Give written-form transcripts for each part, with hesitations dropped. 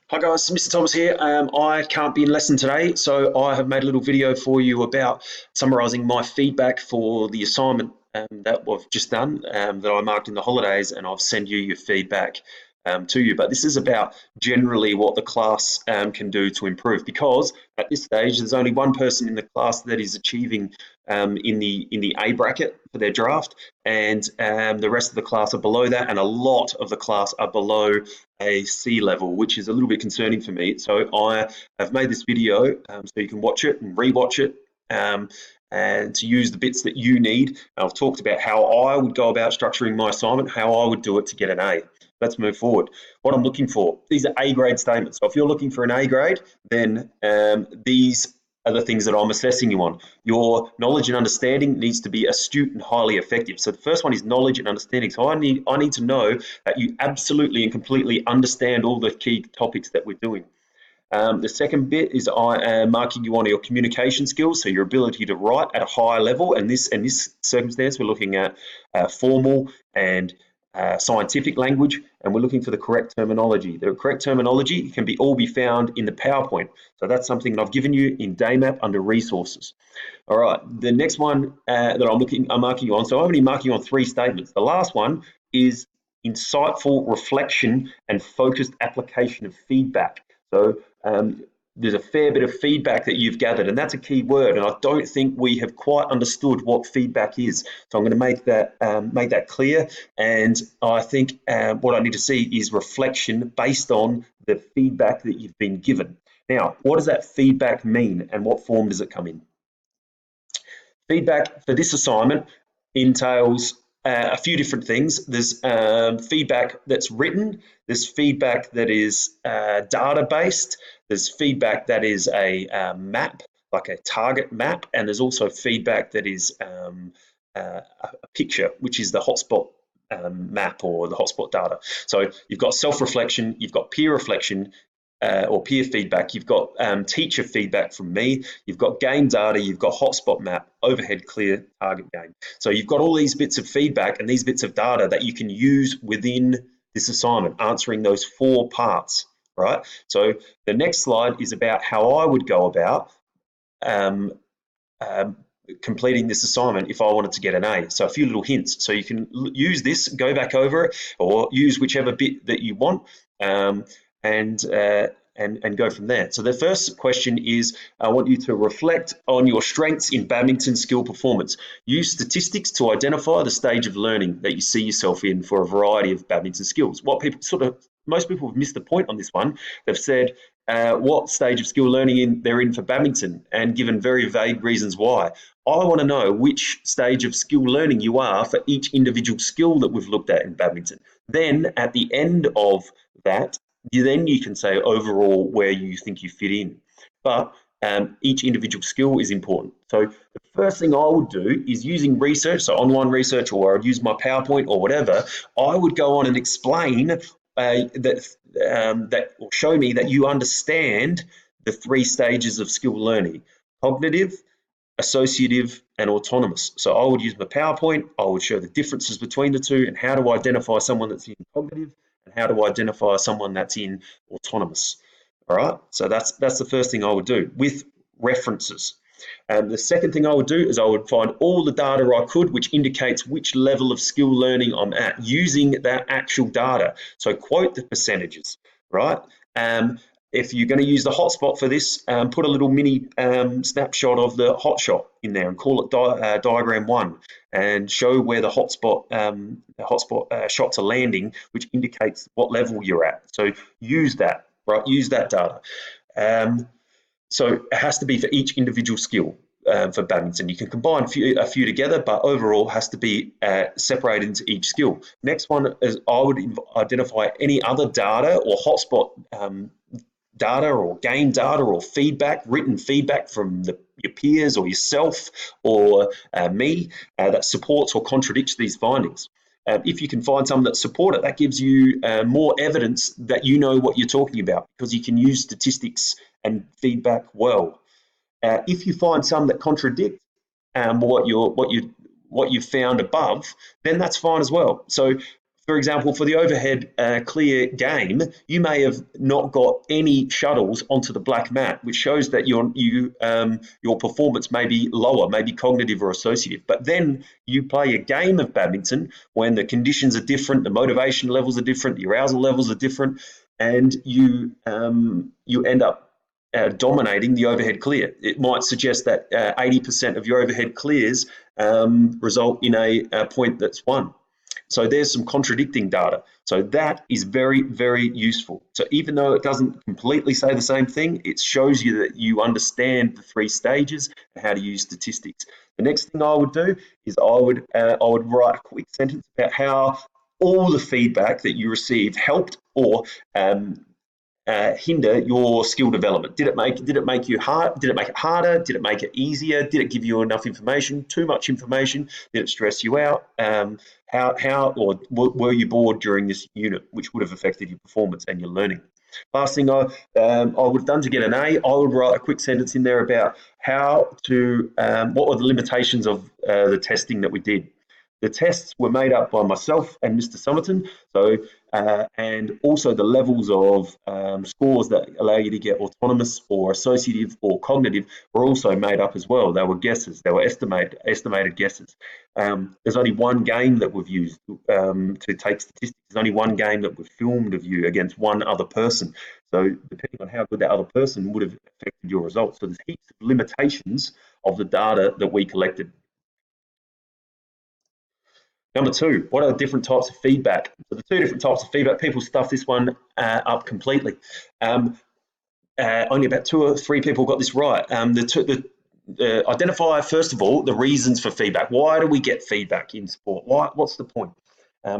Hi guys, Mr. Thomas here. I can't be in lesson today, so I have made a little video for you about summarising my feedback for the assignment that we've just done, that I marked in the holidays, and I'll send you your feedback to you. But this is about generally what the class can do to improve, because at this stage there's only one person in the class that is achieving in the A bracket for their draft, and the rest of the class are below that, and a lot of the class are below a C level, which is a little bit concerning for me. So I have made this video so you can watch it and rewatch it, and to use the bits that you need. I've talked about how I would go about structuring my assignment, how I would do it to get an A. Let's move forward. What I'm looking for, these are A grade statements. So if you're looking for an A grade, then these are the things that I'm assessing you on. Your knowledge and understanding needs to be astute and highly effective. So the first one is knowledge and understanding. So I need to know that you absolutely and completely understand all the key topics that we're doing. The second bit is I am marking you on your communication skills, so your ability to write at a higher level. And in this circumstance, we're looking at formal and scientific language, and we're looking for the correct terminology. The correct terminology can all be found in the PowerPoint. So that's something that I've given you in DayMap under resources. All right, the next one that I'm marking you on, so I'm only marking you on 3 statements. The last one is insightful reflection and focused application of feedback. So there's a fair bit of feedback that you've gathered, and that's a key word, and I don't think we have quite understood what feedback is. So I'm going to make that clear, and I think what I need to see is reflection based on the feedback that you've been given. Now, what does that feedback mean, and what form does it come in? Feedback for this assignment entails a few different things. There's feedback that's written, there's feedback that is data-based, there's feedback that is a map, like a target map, and there's also feedback that is a picture, which is the hotspot map or the hotspot data. So you've got self-reflection, you've got peer reflection, or peer feedback, you've got teacher feedback from me, you've got game data, you've got hotspot map, overhead clear, target game. So you've got all these bits of feedback and these bits of data that you can use within this assignment, answering those 4 parts, right? So the next slide is about how I would go about completing this assignment if I wanted to get an A. So a few little hints. So you can use this, go back over it, or use whichever bit that you want, and go from there. So the first question is, I want you to reflect on your strengths in badminton skill performance. Use statistics to identify the stage of learning that you see yourself in for a variety of badminton skills. Most people have missed the point on this one. They've said what stage of skill learning they're in for badminton, and given very vague reasons why. I want to know which stage of skill learning you are for each individual skill that we've looked at in badminton. Then at the end of that, you can say overall where you think you fit in. But each individual skill is important. So the first thing I would do is, using research, so online research, or I'd use my PowerPoint or whatever, I would go on and explain that or show me that you understand the 3 stages of skill learning: cognitive, associative, and autonomous. So I would use my PowerPoint, I would show the differences between the 2 and how to identify someone that's in cognitive and how to identify someone that's in autonomous. All right, so that's the first thing I would do with references. And the second thing I would do is I would find all the data I could which indicates which level of skill learning I'm at, using that actual data. So quote the percentages, right? If you're going to use the hotspot for this, put a little mini snapshot of the hotshot in there and call it diagram 1, and show where the hotspot shots are landing, which indicates what level you're at. So use that, right? Use that data. So it has to be for each individual skill for badminton. You can combine a few together, but overall has to be separated into each skill. Next one is, I would identify any other data or hotspot data or game data or feedback, written feedback from your peers or yourself or me that supports or contradicts these findings. If you can find some that support it, that gives you more evidence that you know what you're talking about, because you can use statistics and feedback well. If you find some that contradict what you've found above, then that's fine as well. So For example, for the overhead clear game, you may have not got any shuttles onto the black mat, which shows that your performance may be lower, maybe cognitive or associative. But then you play a game of badminton when the conditions are different, the motivation levels are different, the arousal levels are different, and you end up dominating the overhead clear. It might suggest that 80% of your overhead clears result in a point that's won. So there's some contradicting data. So that is very, very useful. So even though it doesn't completely say the same thing, it shows you that you understand the 3 stages and how to use statistics. The next thing I would do is I would write a quick sentence about how all the feedback that you received helped or hinder your skill development. Did it make you hard? Did it make it harder? Did it make it easier? Did it give you enough information? Too much information? Did it stress you out? How or were you bored during this unit, which would have affected your performance and your learning? Last thing I would have done to get an A, I would write a quick sentence in there about how to what were the limitations of the testing that we did. The tests were made up by myself and Mr. Somerton, so and also the levels of scores that allow you to get autonomous or associative or cognitive were also made up as well. They were guesses, they were estimated guesses. There's only one game that we've used to take statistics. There's only one game that we've filmed of you against one other person. So depending on how good that other person would have affected your results. So there's heaps of limitations of the data that we collected. Number 2, what are the different types of feedback? So the 2 different types of feedback, people stuff this one up completely. Only about 2 or 3 people got this right. Identify, first of all, the reasons for feedback. Why do we get feedback in sport? What's the point?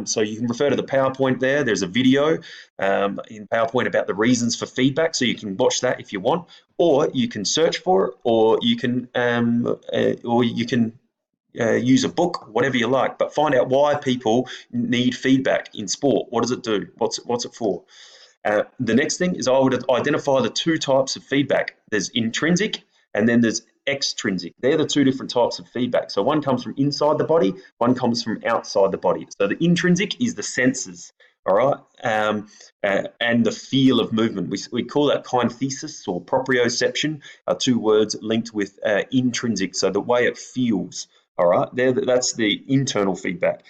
So you can refer to the PowerPoint there. There's a video in PowerPoint about the reasons for feedback, so you can watch that if you want, or you can search for it, or you can use a book, whatever you like, but find out why people need feedback in sport. What does it do? What's it for? The next thing is I would identify the 2 types of feedback. There's intrinsic and then there's extrinsic. They're the 2 different types of feedback. So one comes from inside the body, one comes from outside the body. So the intrinsic is the senses, all right, and the feel of movement. We call that kinesthesis or proprioception, 2 words linked with intrinsic, so the way it feels. All right, that's the internal feedback.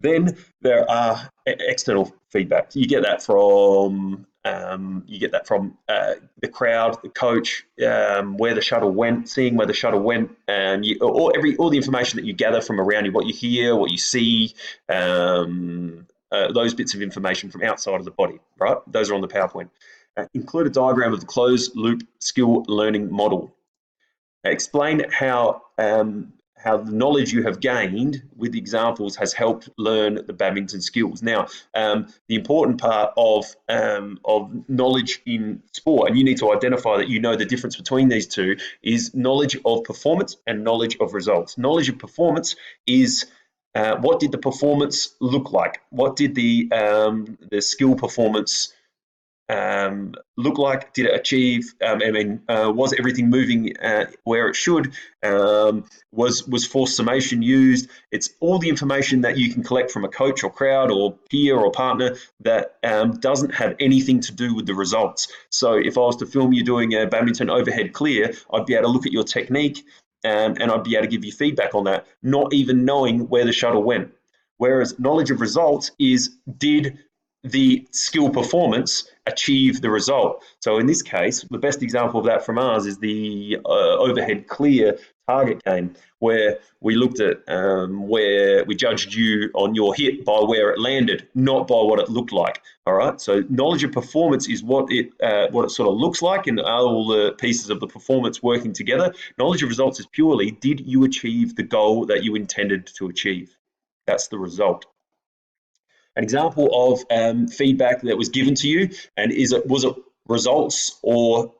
Then there are external feedback. You get that from the crowd, the coach, where the shuttle went, seeing where the shuttle went, all the information that you gather from around you, what you hear, what you see, those bits of information from outside of the body. Right, those are on the PowerPoint. Include a diagram of the closed loop skill learning model. Explain how the knowledge you have gained with examples has helped learn the badminton skills. Now, the important part of knowledge in sport, and you need to identify that you know the difference between these 2, is knowledge of performance and knowledge of results. Knowledge of performance is what did the performance look like? What did the skill performance look like? Did it achieve? Was everything moving where it should? Was forced summation used? It's all the information that you can collect from a coach or crowd or peer or partner that doesn't have anything to do with the results. So if I was to film you doing a badminton overhead clear, I'd be able to look at your technique and I'd be able to give you feedback on that, not even knowing where the shuttle went. Whereas knowledge of results is, did the skill performance achieve the result? So in this case, the best example of that from ours is the overhead clear target game, where we looked at where we judged you on your hit by where it landed, not by what it looked like. All right, so knowledge of performance is what it sort of looks like, and all the pieces of the performance working together. Knowledge of results is purely, did you achieve the goal that you intended to achieve? That's the result. An example of feedback that was given to you, and was it results or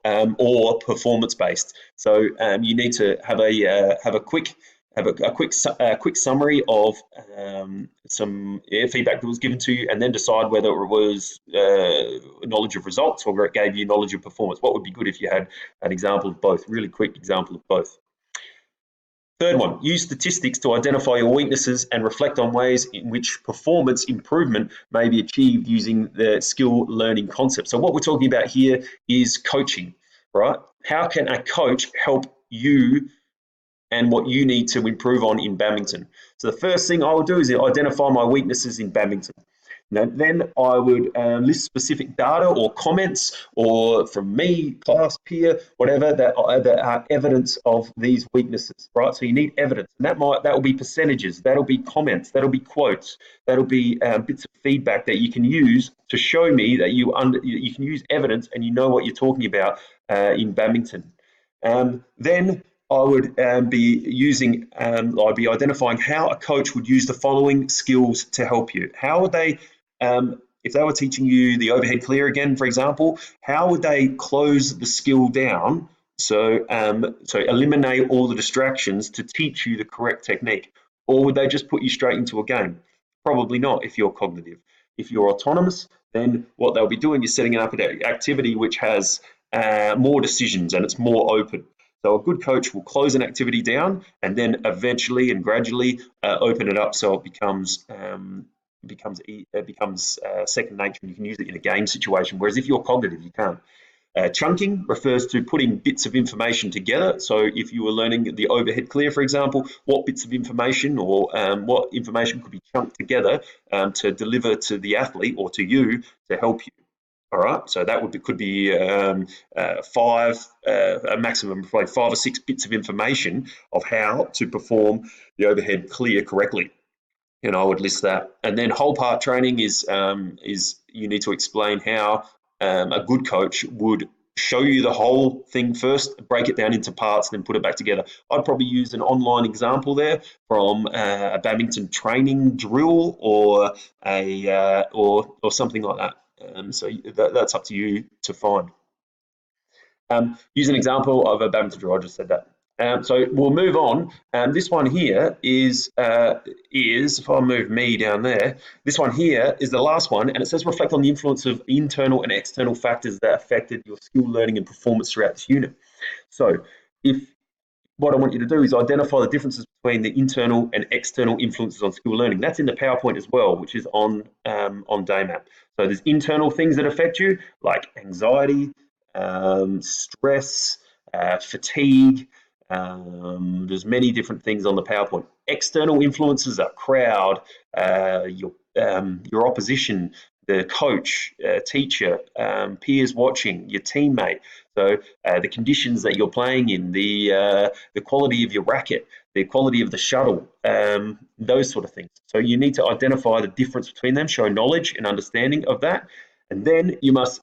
performance based? So you need to have a quick summary of some feedback that was given to you, and then decide whether it was knowledge of results or whether it gave you knowledge of performance. What would be good if you had an example of both? Really quick example of both. Third one, use statistics to identify your weaknesses and reflect on ways in which performance improvement may be achieved using the skill learning concept. So what we're talking about here is coaching, right? How can a coach help you and what you need to improve on in badminton? So the first thing I will do is identify my weaknesses in badminton. Now, then I would list specific data or comments or from me, class, peer, whatever, that are evidence of these weaknesses, right? So you need evidence, and that will be percentages, that'll be comments, that'll be quotes, that'll be bits of feedback that you can use to show me that you can use evidence and you know what you're talking about in badminton. Then I would I'd be identifying how a coach would use the following skills to help you. How would they, if they were teaching you the overhead clear again, for example, how would they close the skill down? So eliminate all the distractions to teach you the correct technique. Or would they just put you straight into a game? Probably not if you're cognitive. If you're autonomous, then what they'll be doing is setting up an activity which has more decisions and it's more open. So a good coach will close an activity down and then eventually and gradually open it up so it becomes second nature and you can use it in a game situation. Whereas if you're cognitive, you can't. Chunking refers to putting bits of information together. So if you were learning the overhead clear, for example, what bits of information or what information could be chunked together to deliver to the athlete or to you to help you. All right, so that could be a maximum of probably 5 or 6 bits of information of how to perform the overhead clear correctly. And I would list that. And then whole part training is you need to explain how a good coach would show you the whole thing first, break it down into parts, then put it back together. I'd probably use an online example there from a badminton training drill or or something like that. So that's up to you to find. Use an example of a badminton drill. I just said that. So we'll move on. This one here is if I move me down there, this one here is the last one, and it says reflect on the influence of internal and external factors that affected your skill learning and performance throughout this unit. So what I want you to do is identify the differences between the internal and external influences on skill learning. That's in the PowerPoint as well, which is on DayMap. So there's internal things that affect you, like anxiety, stress, fatigue. There's many different things on the PowerPoint. External influences are crowd, your opposition, the coach, teacher, peers watching, your teammate. So the conditions that you're playing in, the quality of your racket, the quality of the shuttle, those sort of things. So you need to identify the difference between them, show knowledge and understanding of that, and then you must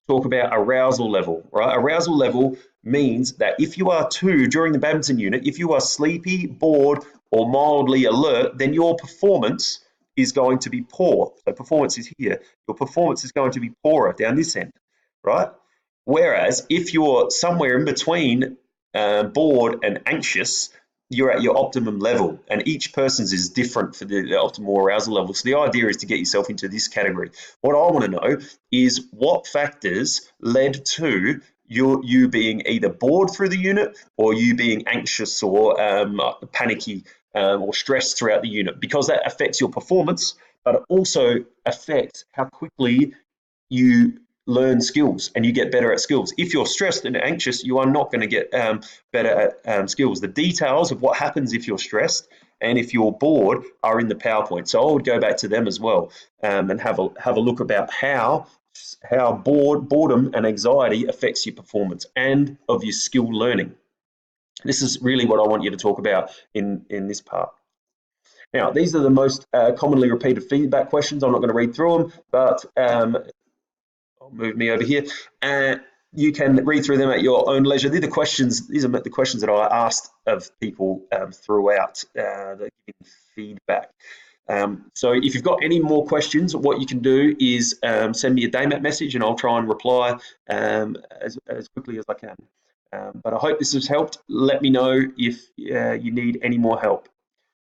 talk about arousal level, right? Arousal level means that if you are during the badminton unit, if you are sleepy, bored, or mildly alert, then your performance is going to be poor. So performance is here. Your performance is going to be poorer down this end, right? Whereas if you're somewhere in between bored and anxious, you're at your optimum level, and each person's is different for the optimal arousal level. So the idea is to get yourself into this category. What I want to know is what factors led to you being either bored through the unit or you being anxious or panicky or stressed throughout the unit, because that affects your performance, but it also affects how quickly you learn skills and you get better at skills. If you're stressed and anxious, you are not going to get better at skills. The details of what happens if you're stressed and if you're bored are in the PowerPoint. So I would go back to them as well and have a look about how boredom and anxiety affects your performance and of your skill learning. This is really what I want you to talk about in this part. Now, these are the most commonly repeated feedback questions. I'm not going to read through them, but I'll move me over here. You can read through them at your own leisure. These are the questions that I asked of people throughout the feedback. So if you've got any more questions, what you can do is send me a DayMap message and I'll try and reply as quickly as I can. But I hope this has helped. Let me know if you need any more help.